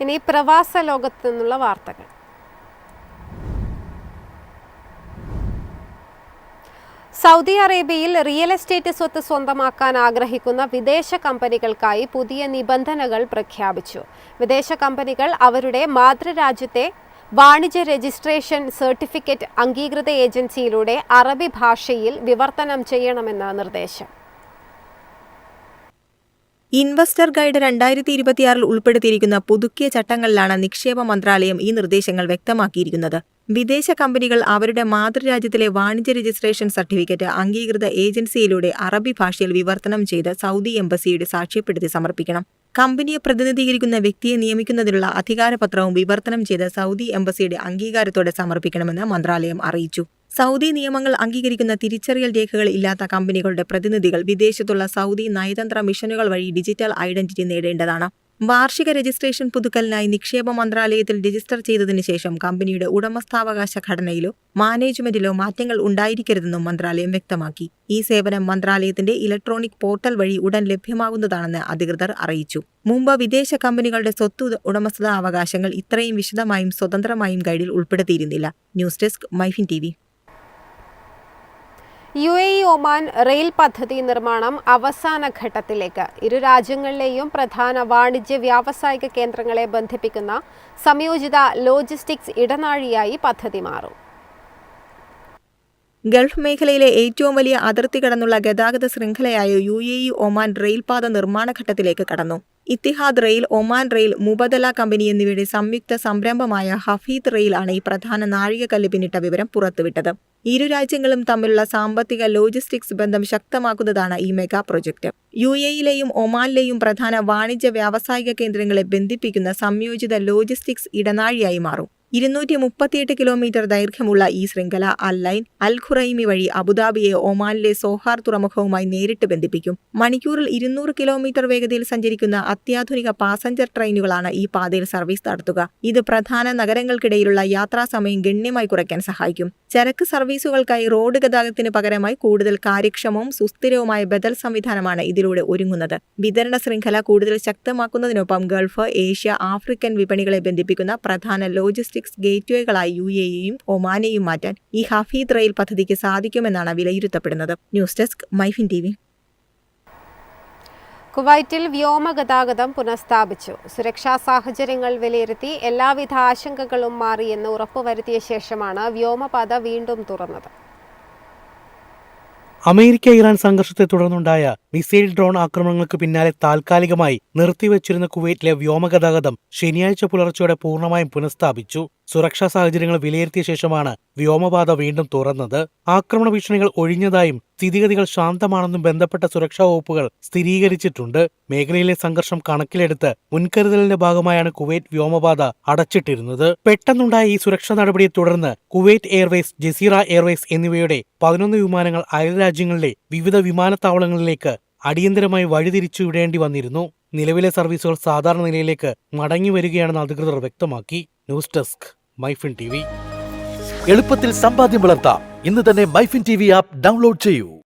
ഇനി പ്രവാസ ലോകത്തു നിന്നുള്ള വാർത്തകൾ. സൗദി അറേബ്യയിൽ റിയൽ എസ്റ്റേറ്റ് സ്വത്ത് സ്വന്തമാക്കാൻ ആഗ്രഹിക്കുന്ന വിദേശ കമ്പനികൾക്കായി പുതിയ നിബന്ധനകൾ പ്രഖ്യാപിച്ചു. വിദേശ കമ്പനികൾ അവരുടെ മാതൃരാജ്യത്തെ വാണിജ്യ രജിസ്ട്രേഷൻ സർട്ടിഫിക്കറ്റ് അംഗീകൃത ഏജൻസിയിലൂടെ അറബി ഭാഷയിൽ വിവർത്തനം ചെയ്യണമെന്ന നിർദ്ദേശം. ഇൻവെസ്റ്റർ ഗൈഡ് 2026 ഉൾപ്പെടുത്തിയിരിക്കുന്ന പുതുക്കിയ ചട്ടങ്ങളിലാണ് നിക്ഷേപ മന്ത്രാലയം ഈ നിർദ്ദേശങ്ങൾ വ്യക്തമാക്കിയിരിക്കുന്നത്. വിദേശ കമ്പനികൾ അവരുടെ മാതൃരാജ്യത്തിലെ വാണിജ്യ രജിസ്ട്രേഷൻ സർട്ടിഫിക്കറ്റ് അംഗീകൃത ഏജൻസിയിലൂടെ അറബി ഭാഷയിൽ വിവർത്തനം ചെയ്ത് സൗദി എംബസിയുടെ സാക്ഷ്യപ്പെടുത്തി സമർപ്പിക്കണം. കമ്പനിയെ പ്രതിനിധീകരിക്കുന്ന വ്യക്തിയെ നിയമിക്കുന്നതിനുള്ള അധികാരപത്രവും വിവർത്തനം ചെയ്ത് സൗദി എംബസിയുടെ അംഗീകാരത്തോടെ സമർപ്പിക്കണമെന്ന് മന്ത്രാലയം അറിയിച്ചു. സൗദി നിയമങ്ങൾ അംഗീകരിക്കുന്ന തിരിച്ചറിയൽ രേഖകൾ ഇല്ലാത്ത കമ്പനികളുടെ പ്രതിനിധികൾ വിദേശത്തുള്ള സൗദി നയതന്ത്ര മിഷനുകൾ വഴി ഡിജിറ്റൽ ഐഡന്റിറ്റി നേടേണ്ടതാണ്. വാർഷിക രജിസ്ട്രേഷൻ പുതുക്കലിനായി നിക്ഷേപ മന്ത്രാലയത്തിൽ രജിസ്റ്റർ ചെയ്തതിനു ശേഷം കമ്പനിയുടെ ഉടമസ്ഥാവകാശ ഘടനയിലോ മാനേജ്മെന്റിലോ മാറ്റങ്ങൾ ഉണ്ടായിരിക്കരുതെന്നും മന്ത്രാലയം വ്യക്തമാക്കി. ഈ സേവനം മന്ത്രാലയത്തിന്റെ ഇലക്ട്രോണിക് പോർട്ടൽ വഴി ഉടൻ ലഭ്യമാകുന്നതാണെന്ന് അധികൃതർ അറിയിച്ചു. മുമ്പ് വിദേശ കമ്പനികളുടെ സ്വത്ത് ഉടമസ്ഥാവകാശങ്ങൾ ഇത്രയും വിശദമായും സ്വതന്ത്രമായും ഗൈഡിൽ ഉൾപ്പെടുത്തിയിരുന്നില്ല. News desk MyFin TV. UAE Oman rail പദ്ധതി നിർമ്മാണം അവസാന ഘട്ടത്തിലേക്ക്. ഇരു രാജ്യങ്ങളിലെയും പ്രധാന വാണിജ്യ വ്യാവസായിക കേന്ദ്രങ്ങളെ ബന്ധിപ്പിക്കുന്ന സംയോജിത ലോജിസ്റ്റിക്സ് ഇടനാഴിയായി പദ്ധതി മാറും. ഗൾഫ് മേഖലയിലെ ഏറ്റവും വലിയ അതിർത്തി കടന്നുള്ള ഗതാഗത ശൃംഖലയായ UAE ഒമാൻ റെയിൽപാത നിർമ്മാണഘട്ടത്തിലേക്ക് കടന്നു. Etihad rail, Oman rail, Mubadala company എന്നിവയുടെ സംയുക്ത സംരംഭമായ ഹഫീദ് റെയിൽ ആണ് ഈ പ്രധാന നാഴികക്കല്ല് പിന്നിട്ട വിവരം പുറത്തുവിട്ടത്. ഇരു രാജ്യങ്ങളും തമ്മിലുള്ള സാമ്പത്തിക ലോജിസ്റ്റിക്സ് ബന്ധം ശക്തമാക്കുന്നതാണ് ഈ മെഗാ പ്രൊജക്ട്. UAEയിലെയും ഒമാനിലെയും പ്രധാന വാണിജ്യ വ്യാവസായിക കേന്ദ്രങ്ങളെ ബന്ധിപ്പിക്കുന്ന സംയോജിത ലോജിസ്റ്റിക്സ് ഇടനാഴിയായി മാറും. 238 കിലോമീറ്റർ ദൈർഘ്യമുള്ള ഈ ശൃംഖല അൽ-ലൈൻ, അൽ-ഖുറൈമി വഴി അബുദാബിയെ ഒമാനിലെ സോഹാർ തുറമുഖവുമായി നേരിട്ട് ബന്ധിപ്പിക്കും. മണിക്കൂറിൽ 200 കിലോമീറ്റർ വേഗതയിൽ സഞ്ചരിക്കുന്ന അത്യാധുനിക പാസഞ്ചർ ട്രെയിനുകളാണ് ഈ പാതയിൽ സർവീസ് നടത്തുക. ഇത് പ്രധാന നഗരങ്ങൾക്കിടയിലുള്ള യാത്രാസമയം ഗണ്യമായി കുറയ്ക്കാൻ സഹായിക്കും. ചരക്ക് സർവീസുകൾക്കായി റോഡ് ഗതാഗതത്തിന് പകരമായി കൂടുതൽ കാര്യക്ഷമവും സുസ്ഥിരവുമായ ബദൽ സംവിധാനമാണ് ഇതിലൂടെ ഒരുങ്ങുന്നത്. വിതരണ ശൃംഖല കൂടുതൽ ശക്തമാക്കുന്നതിനൊപ്പം ഗൾഫ്, ഏഷ്യ, ആഫ്രിക്കൻ വിപണികളെ ബന്ധിപ്പിക്കുന്ന പ്രധാന ലോജിസ്റ്റിക്സ് ഗേറ്റ്വേകളായി UAEയും ഒമാനെയും മാറ്റാൻ ഈ ഹഫീദ് റെയിൽ പദ്ധതിക്ക് സാധിക്കുമെന്നാണ് വിലയിരുത്തപ്പെടുന്നത്. News desk MyFin TV. കുവൈറ്റിൽ വ്യോമഗതാഗതം പുനഃസ്ഥാപിച്ചു. സുരക്ഷാ സാഹചര്യങ്ങൾ വിലയിരുത്തി എല്ലാവിധ ആശങ്കകളും മാറിയെന്ന് ഉറപ്പുവരുത്തിയ ശേഷമാണ് വ്യോമപാത വീണ്ടും തുറന്നത്. അമേരിക്ക-ഇറാൻ സംഘർഷത്തെ തുടർന്നുണ്ടായ മിസൈൽ ഡ്രോൺ ആക്രമണങ്ങൾക്ക് പിന്നാലെ താൽക്കാലികമായി നിർത്തിവച്ചിരുന്ന കുവൈറ്റിലെ വ്യോമഗതാഗതം ശനിയാഴ്ച പുലർച്ചെയോടെ പൂർണ്ണമായും പുനഃസ്ഥാപിച്ചു. സുരക്ഷാ സാഹചര്യങ്ങൾ വിലയിരുത്തിയ ശേഷമാണ് വ്യോമപാത വീണ്ടും തുറന്നത്. ആക്രമണ ഭീഷണികൾ ഒഴിഞ്ഞതായും സ്ഥിതിഗതികൾ ശാന്തമാണെന്നും ബന്ധപ്പെട്ട സുരക്ഷാ വകുപ്പുകൾ സ്ഥിരീകരിച്ചിട്ടുണ്ട്. മേഖലയിലെ സംഘർഷം കണക്കിലെടുത്ത് മുൻകരുതലിന്റെ ഭാഗമായാണ് കുവൈറ്റ് വ്യോമപാത അടച്ചിട്ടിരുന്നത്. പെട്ടെന്നുണ്ടായ ഈ സുരക്ഷാ നടപടിയെ തുടർന്ന് കുവൈറ്റ് എയർവേസ്, ജസീറ എയർവേസ് എന്നിവയുടെ 11 വിമാനങ്ങൾ അയൽരാജ്യങ്ങളിലെ വിവിധ വിമാനത്താവളങ്ങളിലേക്ക് അടിയന്തരമായി വഴിതിരിച്ചു വിടേണ്ടി വന്നിരുന്നു. നിലവിലെ സർവീസുകൾ സാധാരണ നിലയിലേക്ക് മടങ്ങി വരികയാണെന്ന് അധികൃതർ വ്യക്തമാക്കി. News desk MyFin TV. എളുപ്പത്തിൽ സമ്പാദ്യം വളർത്താം. ഇന്ന് തന്നെ മൈഫിൻ TV ആപ്പ് ഡൗൺലോഡ് ചെയ്യൂ.